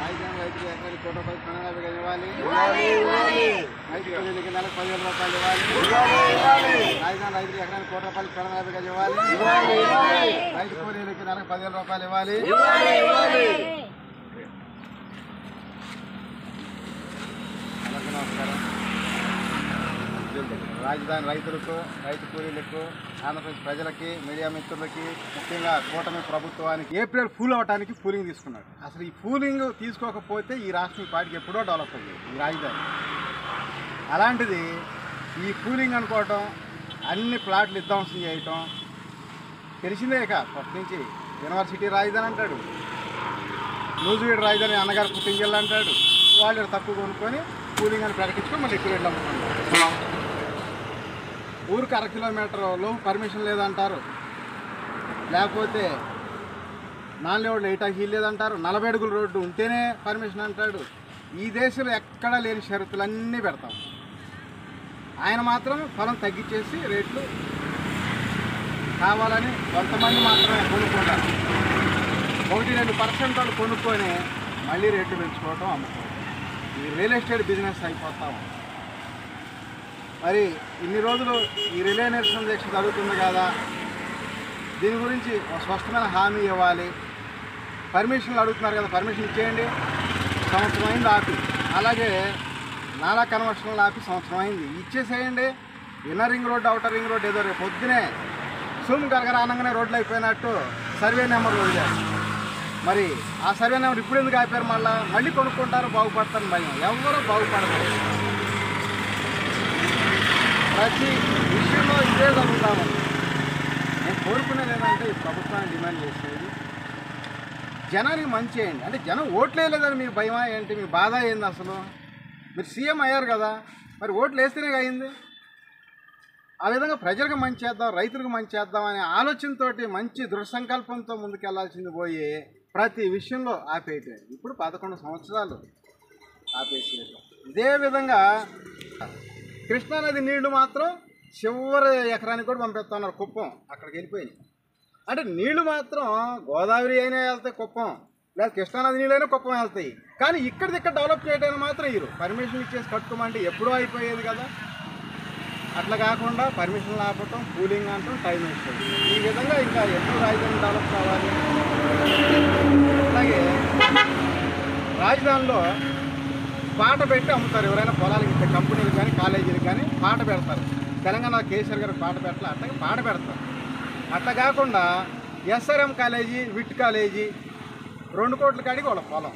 రాజధాని రైతులు ఎకరానికి ₹1 ప్రణాళిక ఇవ్వాలి. రైతు కూలీలకి నెలకు ₹10,000 ఇవ్వాలి. రాజధాని రైతులు ఎకరానికి ₹1 ప్రణాళిక ఇవ్వాలి. రైతు కూలీలకి నెలకు ₹10,000 ఇవ్వాలి. నమస్కారం. రాజధాని రైతులకు, రైతు కూలీలకు, ఆంధ్రప్రదేశ్ ప్రజలకి, మీడియా మిత్రులకి, ముఖ్యంగా కూటమి ప్రభుత్వానికి ఏప్రిల్ ఫూల్ అవడానికి పూలింగ్ తీసుకున్నాడు. అసలు ఈ పూలింగ్ తీసుకోకపోతే ఈ రాష్ట్రం పార్టీకి ఎప్పుడో డెవలప్ అయ్యేది ఈ రాజధాని. అలాంటిది ఈ పూలింగ్ అనుకోవటం, అన్ని ప్లాట్లు విధ్వంసం చేయటం తెలిసిందే. ఫస్ట్ నుంచి యూనివర్సిటీ రాజధాని అంటాడు, నూజివీడు రాజధాని అన్నగారు పుట్టిన జిల్లా అంటాడు. వాళ్ళు తక్కువ కొనుక్కొని పూలింగ్ అని ప్రకటించుకొని మళ్ళీ ఎక్కువ రేట్లు అమ్ముకుంటారు. ఊరికి 1 కిలోమీటర్లో పర్మిషన్ లేదంటారు, లేకపోతే నాన్ లెవెల్ 8 హీల్ లేదంటారు, 40 అడుగుల రోడ్డు ఉంటేనే పర్మిషన్ అంటాడు. ఈ దేశంలో ఎక్కడా లేని షరతులన్నీ పెడతాం. ఆయన మాత్రం పొలం తగ్గించేసి రేట్లు కావాలని కొంతమంది మాత్రమే కొనుక్కుంటారు. 1-2% వాళ్ళు కొనుక్కొని మళ్ళీ రేట్లు పెంచుకోవటం, అమ్ముకోవడం. ఈ రియల్ ఎస్టేట్ బిజినెస్ అయిపోతాం. మరి ఇన్ని రోజులు ఈ రిలే నిరసన దీక్ష జరుగుతుంది కదా, దీని గురించి ఒక స్పష్టమైన హామీ ఇవ్వాలి. పర్మిషన్లు అడుగుతున్నారు కదా, పర్మిషన్ ఇచ్చేయండి. సంవత్సరం అయింది ఆపి. అలాగే నాలా కన్వర్షన్లు ఆపి సంవత్సరం అయింది, ఇచ్చేసేయండి. Inner ring road, outer ring road ఏదో రేపు పొద్దునే సూమ్ గరగర అనగానే రోడ్లు అయిపోయినట్టు సర్వే నెంబర్లు వదిలేరు. మరి ఆ సర్వే నెంబర్ ఇప్పుడు ఎందుకు ఆపారు? మళ్ళీ కొనుక్కుంటారు, బాగుపడతారు భయం. ఎవరో బాగుపడరు. ప్రతి విషయంలో ఇదే జరుగుతామని నేను కోరుకునేది ఏంటంటే, ఈ ప్రభుత్వాన్ని డిమాండ్ చేసేది జనానికి మంచి చేయండి. అంటే జనం ఓట్లు వేయలేదని మీ భయమా ఏంటి? మీ బాధ ఏంది? అసలు మీరు సీఎం అయ్యారు కదా, మరి ఓట్లు వేస్తేనే అయింది. ఆ విధంగా ప్రజలకు మంచి చేద్దాం, రైతులకు మంచి చేద్దాం అనే ఆలోచనతో, మంచి దృఢ సంకల్పంతో ముందుకెళ్లాల్సింది పోయి ప్రతి విషయంలో ఆపేయటం. ఇప్పుడు 11 సంవత్సరాలు ఆపేసేయటం. ఇదే విధంగా కృష్ణానది నీళ్లు మాత్రం చివరి ఎకరానికి కూడా పంపిస్తున్నారు. కుప్పం అక్కడికి వెళ్ళిపోయినాయి. అంటే నీళ్లు మాత్రం గోదావరి అయినా వెళ్తాయి కుప్పం, లేదా కృష్ణానది నీళ్ళు అయినా కుప్పం వెళ్తాయి. కానీ ఇక్కడ డెవలప్ చేయడానికి మాత్రం ఇరు పర్మిషన్ ఇచ్చేసి కట్టుకోమంటే ఎప్పుడూ అయిపోయేది కదా. అట్లా కాకుండా పర్మిషన్లు ఆపటం, కూలింగ్ అంటాం, టైం వేస్తుంది. ఈ విధంగా ఇంకా ఎప్పుడు రాజధాని డెవలప్ కావాలి. అలాగే రాజధానిలో పాట పెట్టి అమ్ముతారు. ఎవరైనా పొలాలకు ఇచ్చే కంపెనీలు కానీ కాలేజీలు కానీ పాట పెడతారు. తెలంగాణ కేసీఆర్ గారు పాట పెట్టాలి, అట్లాగే పాట పెడతారు. అట్లా కాకుండా ఎస్ఆర్ఎం కాలేజీ, విట్ కాలేజీ 2 కోట్ల కాడికి వాళ్ళ పొలం.